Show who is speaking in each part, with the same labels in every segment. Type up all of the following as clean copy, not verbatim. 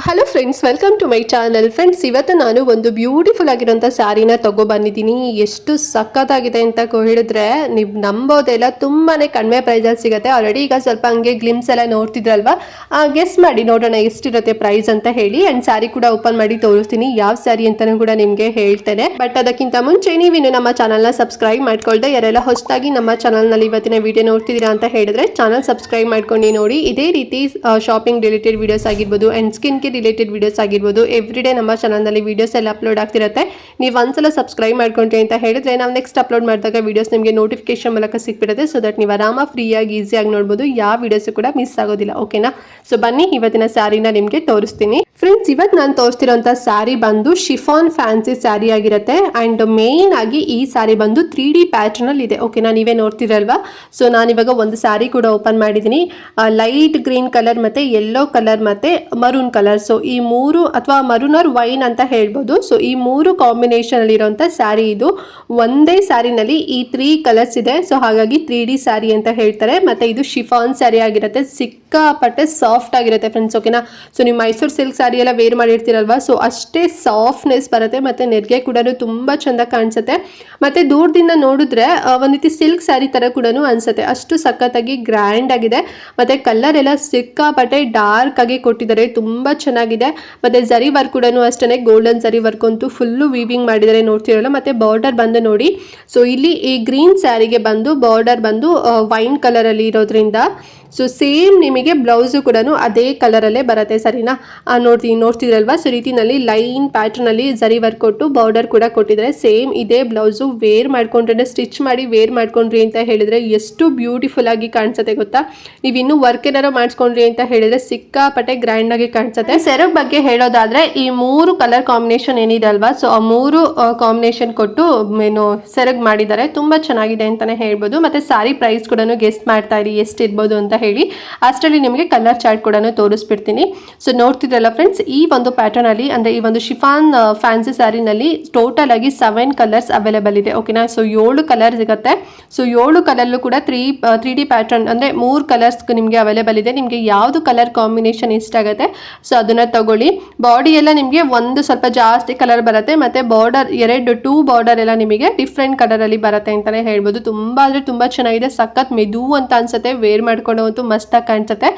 Speaker 1: Hello friends, welcome to my channel. Friends, ಇವತ್ತು ನಾನು ಒಂದು ಬ್ಯೂಟಿಫುಲ್ ಆಗಿರೋಂಥ ಸ್ಯಾರಿನ ಬಂದಿದ್ದೀನಿ. ಎಷ್ಟು ಸಖತ್ತಾಗಿದೆ ಅಂತ ಹೇಳಿದ್ರೆ ನೀವು ನಂಬೋದೆಲ್ಲ. ತುಂಬಾ ಕಡಿಮೆ ಪ್ರೈಸಲ್ಲಿ ಸಿಗುತ್ತೆ. ಆಲ್ರೆಡಿ ಈಗ ಸ್ವಲ್ಪ ಹಂಗೆ ಗ್ಲಿಮ್ಸ್ ಎಲ್ಲ ನೋಡ್ತಿದ್ರಲ್ವಾ, ಗೆಸ್ ಮಾಡಿ ನೋಡೋಣ ಎಷ್ಟಿರುತ್ತೆ ಪ್ರೈಸ್ ಅಂತ ಹೇಳಿ. ಆ್ಯಂಡ್ ಸ್ಯಾರಿ ಕೂಡ ಓಪನ್ ಮಾಡಿ ತೋರಿಸ್ತೀನಿ, ಯಾವ ಸ್ಯಾರಿ ಅಂತಲೂ ಕೂಡ ನಿಮಗೆ ಹೇಳ್ತೇನೆ. ಬಟ್ ಅದಕ್ಕಿಂತ ಮುಂಚೆ ನೀವಿನ್ನು ನಮ್ಮ ಚಾನಲ್ನ ಸಬ್ಸ್ಕ್ರೈಬ್ ಮಾಡ್ಕೊಳ್ದೆ ಯಾರೆಲ್ಲ ಹೊಸದಾಗಿ ನಮ್ಮ ಚಾನಲ್ನಲ್ಲಿ ಇವತ್ತಿನ ವಿಡಿಯೋ ನೋಡ್ತಿದ್ದೀರಾ ಅಂತ ಹೇಳಿದ್ರೆ ಚಾನಲ್ ಸಬ್ಸ್ಕ್ರೈಬ್ ಮಾಡ್ಕೊಂಡು ನೋಡಿ. ಇದೇ ರೀತಿ ಶಾಪಿಂಗ್ ರಿಲೇಟೆಡ್ ವಿಡಿಯೋಸ್ ಆಗಿರ್ಬೋದು ಆ್ಯಂಡ್ ಸ್ಕಿನ್ ರಿಲೇಟೆಡ್ ವಿಡಿಯೋಸ್ ಆಗಿರ್ಬೋದು ಎವ್ರಿಡೇ ನಮ್ಮ ಚಾನಲ್ನಲ್ಲಿ ವಿಡಿಯೋಸ್ ಎಲ್ಲ ಅಪ್ಲೋಡ್ ಆಗ್ತಿರುತ್ತೆ. ನೀವು ಒಂದ್ಸಲ ಸಬ್ಸ್ಕ್ರೈಬ್ ಮಾಡ್ಕೊಂಡ್ರಿ ಅಂತ ಹೇಳಿದ್ರೆ ನಾವು ನೆಕ್ಸ್ಟ್ ಅಪ್ಲೋಡ್ ಮಾಡಿದಾಗ ವಿಡಿಯೋಸ್ ನಿಮಗೆ ನೋಟಿಫಿಕೇಶನ್ ಮೂಲಕ ಸಿಕ್ಬಿಡುತ್ತೆ. ಸೊ ದಟ್ ನೀವು ಆರಾಮ ಫ್ರೀಯಾಗಿ ಈಸಿಯಾಗಿ ನೋಡ್ಬೋದು, ಯಾವ ವಿಡಿಯೋಸ್ ಕೂಡ ಮಿಸ್ ಆಗೋದಿಲ್ಲ. ಓಕೆನಾ? ಸೊ ಬನ್ನಿ ಇವತ್ತಿನ ಸ್ಯಾರಿನ ನಿಮಗೆ ತೋರಿಸ್ತೀನಿ. ಫ್ರೆಂಡ್ಸ್, ಇವತ್ತು ನಾನು ತೋರಿಸ್ತಿರೋಂಥ ಸ್ಯಾರಿ ಬಂದು ಶಿಫಾನ್ ಫ್ಯಾನ್ಸಿ ಸ್ಯಾರಿ ಆಗಿರುತ್ತೆ. ಆ್ಯಂಡ್ ಮೇನ್ ಆಗಿ ಈ ಸ್ಯಾರಿ ಬಂದು 3D ಪ್ಯಾಟರ್ನ್ ಅಲ್ಲಿ ಇದೆ. ಓಕೆನಾ? ನೀವೇ ನೋಡ್ತಿರಲ್ವಾ. ಸೊ ನಾನಿವಾಗ ಒಂದು ಸ್ಯಾರಿ ಕೂಡ ಓಪನ್ ಮಾಡಿದ್ದೀನಿ. ಲೈಟ್ ಗ್ರೀನ್ ಕಲರ್ ಮತ್ತೆ ಯೆಲ್ಲೋ ಕಲರ್ ಮತ್ತೆ ಮರೂನ್ ಕಲರ್. ಸೊ ಈ ಮೂರು ಅಥವಾ ಮರೂನ್ ಆರ್ ವೈನ್ ಅಂತ ಹೇಳ್ಬೋದು. ಸೊ ಈ ಮೂರು ಕಾಂಬಿನೇಷನ್ ಅಲ್ಲಿ ಇರುವಂತ ಸ್ಯಾರಿ ಇದು. ಒಂದೇ ಸ್ಯಾರಿನಲ್ಲಿ ಈ 3 ಕಲರ್ಸ್ ಇದೆ. ಸೊ ಹಾಗಾಗಿ 3D ಸ್ಯಾರಿ ಅಂತ ಹೇಳ್ತಾರೆ. ಮತ್ತೆ ಇದು ಶಿಫಾನ್ ಸ್ಯಾರಿ ಆಗಿರುತ್ತೆ. ಸಿಕ್ಕಾಪಟ್ಟೆ ಸಾಫ್ಟ್ ಆಗಿರುತ್ತೆ ಫ್ರೆಂಡ್ಸ್. ಓಕೆನಾ? ಸೊ ನೀವು ಮೈಸೂರು ಸಿಲ್ಕ್ ಸ್ಯಾರಿ ಎಲ್ಲ ವೇರ್ ಮಾಡಿರ್ತೀರಲ್ವಾ, ಸೊ ಅಷ್ಟೇ ಸಾಫ್ಟ್ನೆಸ್ ಬರುತ್ತೆ. ಮತ್ತೆ ನೆರಿಗೆ ಕೂಡ ತುಂಬಾ ಚಂದ ಕಾಣಿಸುತ್ತೆ. ಮತ್ತೆ ದೂರದಿಂದ ನೋಡಿದ್ರೆ ಒಂದ್ ರೀತಿ ಸಿಲ್ಕ್ ಸ್ಯಾರಿ ತರ ಕೂಡ ಅನ್ಸುತ್ತೆ. ಅಷ್ಟು ಸಖತ್ತಾಗಿ ಗ್ರ್ಯಾಂಡ್ ಆಗಿದೆ. ಮತ್ತೆ ಕಲರ್ ಎಲ್ಲ ಸಿಕ್ಕಾಪಟ್ಟೆ ಡಾರ್ಕ್ ಆಗಿ ಕೊಟ್ಟಿದ್ದಾರೆ, ತುಂಬಾ ಚೆನ್ನಾಗಿದೆ. ಮತ್ತೆ ಜರಿ ವರ್ಕ್ ಕೂಡ ಅಷ್ಟೇ, ಗೋಲ್ಡನ್ ಜರಿ ವರ್ಕ್ ಅಂತೂ ಫುಲ್ಲು ವೀವಿಂಗ್ ಮಾಡಿದರೆ ನೋಡ್ತಿರಲ್ಲ. ಮತ್ತೆ ಬಾರ್ಡರ್ ಬಂದು ನೋಡಿ. ಸೊ ಇಲ್ಲಿ ಈ ಗ್ರೀನ್ ಸ್ಯಾರಿಗೆ ಬಂದು ಬಾರ್ಡರ್ ಬಂದು ವೈನ್ ಕಲರ್ ಅಲ್ಲಿ ಇರೋದ್ರಿಂದ ಸೊ ಸೇಮ್ ನಿಮಗೆ ಬ್ಲೌಸು ಕೂಡ ಅದೇ ಕಲರಲ್ಲೇ ಬರುತ್ತೆ. ಸರಿನಾ? ನೋಡ್ತಿದ್ರಲ್ವಾ. ಸೊ ರೀತಿನಲ್ಲಿ ಲೈನ್ ಪ್ಯಾಟರ್ನ್ ಅಲ್ಲಿ ಜರಿ ವರ್ಕ್ ಕೊಟ್ಟು ಬಾರ್ಡರ್ ಕೂಡ ಕೊಟ್ಟಿದ್ದಾರೆ. ಸೇಮ್ ಇದೇ ಬ್ಲೌಸು ವೇರ್ ಮಾಡ್ಕೊಂಡ್ರೆ, ಸ್ಟಿಚ್ ಮಾಡಿ ವೇರ್ ಮಾಡ್ಕೊಂಡ್ರಿ ಅಂತ ಹೇಳಿದ್ರೆ ಎಷ್ಟು ಬ್ಯೂಟಿಫುಲ್ ಆಗಿ ಕಾಣಿಸುತ್ತೆ ಗೊತ್ತಾ. ನೀವು ಇನ್ನೂ ವರ್ಕ್ ಏನಾರು ಮಾಡಿಸ್ಕೊಂಡ್ರಿ ಅಂತ ಹೇಳಿದ್ರೆ ಸಿಕ್ಕಾಪಟ್ಟೆ ಗ್ರ್ಯಾಂಡ್ ಆಗಿ ಕಾಣಿಸುತ್ತೆ. ಸೆರಗ್ ಬಗ್ಗೆ ಹೇಳೋದಾದ್ರೆ ಈ 3 ಕಲರ್ ಕಾಂಬಿನೇಷನ್ ಏನಿದೆ ಅಲ್ವಾ, ಸೊ ಆ 3 ಕಾಂಬಿನೇಷನ್ ಕೊಟ್ಟು ಏನು ಸೆರಗ್ ಮಾಡಿದ್ದಾರೆ. ತುಂಬಾ ಚೆನ್ನಾಗಿದೆ ಅಂತಾನೆ ಹೇಳ್ಬೋದು. ಮತ್ತೆ ಸಾರಿ ಪ್ರೈಸ್ ಕೂಡ ಗೆಸ್ಟ್ ಮಾಡ್ತಾ ಇರಿ ಎಷ್ಟಿರ್ಬೋದು ಅಂತ ಹೇಳಿ. ಅಷ್ಟರಲ್ಲಿ ನಿಮಗೆ ಕಲರ್ ಚಾರ್ಟ್ ಕೂಡ ತೋರಿಸ್ಬಿಡ್ತೀನಿ. ಸೊ ನೋಡ್ತಿದ್ರಲ್ಲ ಫ್ರೆಂಡ್ಸ್, ಈ ಒಂದು ಪ್ಯಾಟರ್ನ್ ಅಲ್ಲಿ ಅಂದ್ರೆ ಈ ಒಂದು ಶಿಫಾನ್ ಫ್ಯಾನ್ಸಿ ಸ್ಯಾರಿನಲ್ಲಿ ಟೋಟಲ್ ಆಗಿ 7 ಕಲರ್ಸ್ ಅವೈಲೇಬಲ್ ಇದೆ. ಓಕೆನಾ? ಸೊ 7 ಕಲರ್ ಸಿಗುತ್ತೆ. ಸೊ 7 ಕಲರ್ಲು ಕೂಡ 3D ಪ್ಯಾಟರ್ನ್ ಅಂದ್ರೆ 3 ಕಲರ್ಸ್ ನಿಮಗೆ ಅವೈಲೇಬಲ್ ಇದೆ. ನಿಮಗೆ ಯಾವ್ದು ಕಲರ್ ಕಾಂಬಿನೇಷನ್ ಇಷ್ಟ ಆಗುತ್ತೆ ಸೊ ಅದನ್ನ ತಗೊಳ್ಳಿ. ಬಾಡಿ ಎಲ್ಲ ನಿಮಗೆ ಒಂದು ಸ್ವಲ್ಪ ಜಾಸ್ತಿ ಕಲರ್ ಬರುತ್ತೆ. ಮತ್ತೆ ಬಾರ್ಡರ್ 2 ಬಾರ್ಡರ್ ಎಲ್ಲ ನಿಮಗೆ ಡಿಫ್ರೆಂಟ್ ಕಲರ್ ಅಲ್ಲಿ ಬರುತ್ತೆ ಅಂತಾನೆ ಹೇಳ್ಬೋದು. ತುಂಬಾ ಅಂದ್ರೆ ತುಂಬಾ ಚೆನ್ನಾಗಿದೆ. ಸಖತ್ ಮೆದು ಅಂತ ಅನ್ಸುತ್ತೆ. ವೇರ್ ಮಾಡ್ಕೊಂಡು ಮಸ್ತಾಗಿ ಕಾಣಿಸುತ್ತೆ.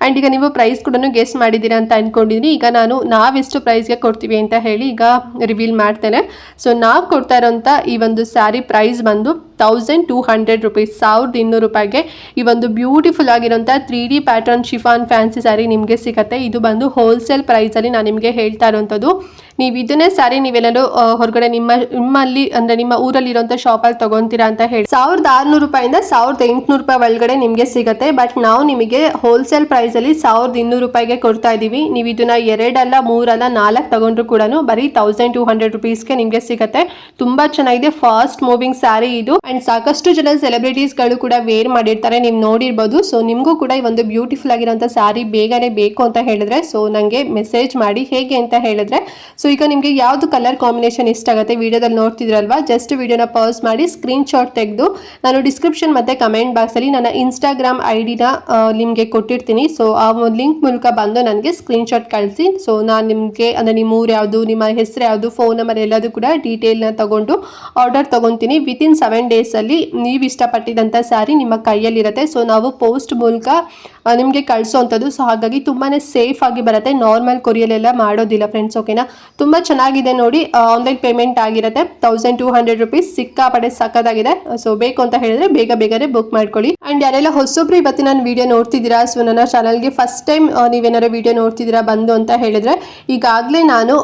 Speaker 1: ಅಂಡ್ ಈಗ ನೀವು ಪ್ರೈಸ್ ಕೂಡ ಗೆಸ್ ಮಾಡಿದ್ದೀರಾ ಅಂತ ಅನ್ಕೊಂಡಿದ್ದೀನಿ. ಈಗ ನಾವೆಷ್ಟು ಪ್ರೈಸ್ಗೆ ಕೊಡ್ತೀವಿ ಅಂತ ಹೇಳಿ ಈಗ ರಿವೀಲ್ ಮಾಡ್ತೇನೆ. ಸೊ ನಾವು ಕೊಡ್ತಾ ಇರೋಂಥ ಈ ಒಂದು ಸ್ಯಾರಿ ಪ್ರೈಸ್ ಬಂದು 1200 ರೂಪೀಸ್, 1200 ರೂಪಾಯಿಗೆ ಈ ಒಂದು ಬ್ಯೂಟಿಫುಲ್ ಆಗಿರೋಂಥ 3D pattern chiffon fancy sari ನಿಮಗೆ ಸಿಗುತ್ತೆ. ಇದು ಬಂದು ಹೋಲ್ಸೇಲ್ ಪ್ರೈಸಲ್ಲಿ ನಾನು ನಿಮಗೆ ಹೇಳ್ತಾ ಇರೋಂಥದ್ದು. ನೀವು ಇದನ್ನೇ ಸ್ಯಾರಿ ನೀವೆಲ್ಲರೂ ಹೊರಗಡೆ ನಿಮ್ಮಲ್ಲಿ ಅಂದ್ರೆ ನಿಮ್ಮ ಊರಲ್ಲಿ ಇರುವಂತ ಶಾಪಲ್ಲಿ ತಗೊಂತೀರಾ ಅಂತ ಹೇಳಿ 1600 ರೂಪಾಯಿಂದ 1800 ರೂಪಾಯಿ ಒಳಗಡೆ ನಿಮಗೆ ಸಿಗುತ್ತೆ. ಬಟ್ ನಾವು ನಿಮಗೆ ಹೋಲ್ಸೇಲ್ ಪ್ರೈಸ್ ಅಲ್ಲಿ 1200 ರೂಪಾಯಿಗೆ ಕೊಡ್ತಾ ಇದೀವಿ. ನೀವು ಇದನ್ನ 2 ಅಲ್ಲ 3 ಅಲ್ಲ 4 ತಗೊಂಡ್ರು ಕೂಡ ಬರೀ 1200 ರೂಪೀಸ್ಗೆ ನಿಮಗೆ ಸಿಗುತ್ತೆ. ತುಂಬಾ ಚೆನ್ನಾಗಿದೆ. ಫಾಸ್ಟ್ ಮೂವಿಂಗ್ ಸ್ಯಾರಿ ಇದು. ಅಂಡ್ ಸಾಕಷ್ಟು ಜನ ಸೆಲೆಬ್ರಿಟೀಸ್ ಗಳು ಕೂಡ ವೇರ್ ಮಾಡಿರ್ತಾರೆ, ನೀವು ನೋಡಿರ್ಬೋದು. ಸೊ ನಿಮಗೂ ಕೂಡ ಈ ಒಂದು ಬ್ಯೂಟಿಫುಲ್ ಆಗಿರುವಂತ ಸ್ಯಾರಿ ಬೇಗನೆ ಬೇಕು ಅಂತ ಹೇಳಿದ್ರೆ ಸೊ ನಂಗೆ ಮೆಸೇಜ್ ಮಾಡಿ. ಹೇಗೆ ಅಂತ ಹೇಳಿದ್ರೆ ಸೊ ಈಗ ನಿಮಗೆ ಯಾವ್ದು ಕಲರ್ ಕಾಂಬಿನೇಷನ್ ಇಷ್ಟ ಆಗುತ್ತೆ ವಿಡಿಯೋದಲ್ಲಿ ನೋಡ್ತಿದ್ರಲ್ವಾ, ಜಸ್ಟ್ ವಿಡಿಯೋನ ಪಾಸ್ ಮಾಡಿ ಸ್ಕ್ರೀನ್ ಶಾಟ್ ತೆಗೆದು ನಾನು ಡಿಸ್ಕ್ರಿಪ್ಷನ್ ಮತ್ತೆ ಕಮೆಂಟ್ ಬಾಕ್ಸ್ ಅಲ್ಲಿ ನನ್ನ ಇನ್ಸ್ಟಾಗ್ರಾಮ್ ಐಡಿನ ನಿಮಗೆ ಕೊಟ್ಟಿರ್ತೀನಿ. ಸೊ ಆ ಲಿಂಕ್ ಮೂಲಕ ಬಂದು ನನಗೆ ಸ್ಕ್ರೀನ್ ಶಾಟ್ ಕಳಿಸಿ. ಸೊ ನಾನು ನಿಮಗೆ ಅಂದ್ರೆ ನಿಮ್ಮ ಊರು ಯಾವುದು, ನಿಮ್ಮ ಹೆಸರು ಯಾವುದು, ಫೋನ್ ನಂಬರ್ ಎಲ್ಲದೂ ಕೂಡ ಡೀಟೇಲ್ನ ತಗೊಂಡು ಆರ್ಡರ್ ತಗೊಂತೀನಿ. ವಿತಿನ್ 7 ಡೇಸ್ ಅಲ್ಲಿ ನೀವು ಇಷ್ಟಪಟ್ಟಿದಂತ ಸ್ಯಾರಿ ನಿಮ್ಮ ಕೈಯಲ್ಲಿರುತ್ತೆ. ಸೊ ನಾವು ಪೋಸ್ಟ್ ಮೂಲಕ ನಿಮಗೆ ಕಳಿಸೋವಂಥದ್ದು. ಸೊ ಹಾಗಾಗಿ ತುಂಬಾನೇ ಸೇಫ್ ಆಗಿ ಬರುತ್ತೆ. ನಾರ್ಮಲ್ ಕೊರಿಯಲ್ ಮಾಡೋದಿಲ್ಲ ಫ್ರೆಂಡ್ಸ್. ಓಕೆನಾ? ತುಂಬಾ ಚೆನ್ನಾಗಿದೆ ನೋಡಿ. ಆನ್ಲೈನ್ ಪೇಮೆಂಟ್ ಆಗಿರುತ್ತೆ. 1200 ರೂಪೀಸ್. ಸಿಕ್ಕಾಪಟ್ಟೆ ಸಕ್ಕತ್ತಾಗಿದೆ. ಸೊ ಬೇಕು ಅಂತ ಹೇಳಿದ್ರೆ ಬೇಗನೆ ಬುಕ್ ಮಾಡ್ಕೊಳ್ಳಿ. ಅಂಡ್ ಯಾರೆಲ್ಲ ಹೊಸೊಬ್ರು ಇವತ್ತು ನಾನು ವಿಡಿಯೋ ನೋಡ್ತಿದ್ದೀರಾ, ಸೊ ನನ್ನ ಚಾನಲ್ಗೆ ಫಸ್ಟ್ ಟೈಮ್ ನೀವೇನಾರು ವಿಡಿಯೋ ನೋಡ್ತಿದ್ದೀರಾ ಬಂದು ಅಂತ ಹೇಳಿದ್ರೆ ಈಗಾಗಲೇ ನಾನು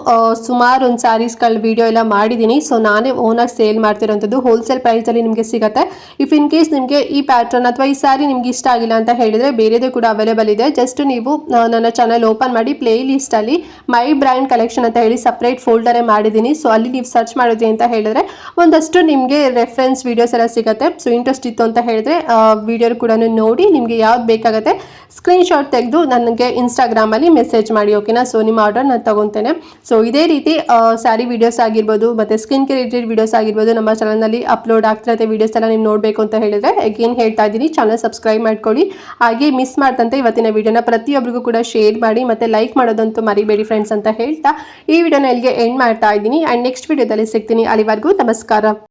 Speaker 1: ಸುಮಾರು ಒಂದು ಸ್ಯಾರೀಸ್ಗಳ ವಿಡಿಯೋ ಎಲ್ಲ ಮಾಡಿದ್ದೀನಿ. ಸೊ ನಾನೇ ಓನಾಗಿ ಸೇಲ್ ಮಾಡ್ತಿರೋಂಥದ್ದು. ಹೋಲ್ಸೇಲ್ ಪ್ರೈಸ್ ಅಲ್ಲಿ ನಿಮಗೆ ಸಿಗುತ್ತೆ. ಇಫ್ ಇನ್ ಕೇಸ್ ನಿಮಗೆ ಈ ಪ್ಯಾಟರ್ನ್ ಅಥವಾ ಈ ಸ್ಯಾರಿ ನಿಮ್ಗೆ ಇಷ್ಟ ಆಗಿಲ್ಲ ಅಂತ ಹೇಳಿದ್ರೆ ಬೇರೆದು ಕೂಡ ಅವೈಲೇಬಲ್ ಇದೆ. ಜಸ್ಟ್ ನೀವು ನನ್ನ ಚಾನಲ್ ಓಪನ್ ಮಾಡಿ ಪ್ಲೇ ಲಿಸ್ಟ್ ಅಲ್ಲಿ ಮೈ ಬ್ರ್ಯಾಂಡ್ ಕಲೆಕ್ಷನ್ ಅಂತ ಹೇಳಿ ಸಪ್ರೇಟ್ ಫೋಲ್ಡರೇ ಮಾಡಿದ್ದೀನಿ. ಸೊ ಅಲ್ಲಿ ನೀವು ಸರ್ಚ್ ಮಾಡಿದ್ರಿ ಅಂತ ಹೇಳಿದ್ರೆ ಒಂದಷ್ಟು ನಿಮಗೆ ರೆಫರೆನ್ಸ್ ವಿಡಿಯೋಸ್ ಎಲ್ಲ ಸಿಗುತ್ತೆ. ಸೊ ಇಂಟ್ರೆಸ್ಟ್ ಇತ್ತು ಅಂತ ಹೇಳಿದ್ರೆ ವಿಡಿಯೋ ಕೂಡ ನೋಡಿ ನಿಮಗೆ ಯಾವ್ದು ಬೇಕಾಗುತ್ತೆ ಸ್ಕ್ರೀನ್ ಶಾಟ್ ತೆಗೆದು ನನಗೆ ಇನ್ಸ್ಟಾಗ್ರಾಮ್ ಅಲ್ಲಿ ಮೆಸೇಜ್ ಮಾಡಿ. ಓಕೆನಾ? ಸೊ ನಿಮ್ಮ ಆರ್ಡರ್ ನಾನು ತಗೊಂತೇನೆ. ಸೊ ಇದೇ ರೀತಿ ಸ್ಯಾರಿ ವಿಡಿಯೋಸ್ ಆಗಿರ್ಬೋದು ಮತ್ತೆ ಸ್ಕಿನ್ ಕೇರ್ ರಿಲೇಟೆಡ್ ವಿಡಿಯೋಸ್ ಆಗಿರ್ಬೋದು ನಮ್ಮ ಚಾನಲ್ನಲ್ಲಿ ಅಪ್ಲೋಡ್ ಆಗ್ತಿದೆ. ಆಗ್ತಿರತ್ತೆ ವೀಡಿಯೋಸ್ ಎಲ್ಲ ನೀವು ನೋಡಬೇಕು ಅಂತ ಹೇಳಿದ್ರೆ ಅಗೇನ್ ಹೇಳ್ತಾ ಇದ್ದೀನಿ, ಚಾನಲ್ ಸಬ್ಸ್ಕ್ರೈಬ್ ಮಾಡ್ಕೊಳ್ಳಿ. ಹಾಗೆ ಮಿಸ್ ಮಾಡ್ದಂತೆ ಇವತ್ತಿನ ವಿಡಿಯೋನ ಪ್ರತಿಯೊಬ್ಬರಿಗೂ ಕೂಡ ಶೇರ್ ಮಾಡಿ ಮತ್ತು ಲೈಕ್ ಮಾಡೋದಂತೂ ಮರಿಬೇಡಿ ಫ್ರೆಂಡ್ಸ್ ಅಂತ ಹೇಳ್ತಾ ಈ ವಿಡಿಯೋನ ಇಲ್ಲಿಗೆ ಎಂಡ್ ಮಾಡ್ತಾ ಇದ್ದೀನಿ. ಆ್ಯಂಡ್ ನೆಕ್ಸ್ಟ್ ವಿಡಿಯೋದಲ್ಲಿ ಸಿಗ್ತೀನಿ. ಅಲ್ಲಿವರೆಗೂ ನಮಸ್ಕಾರ.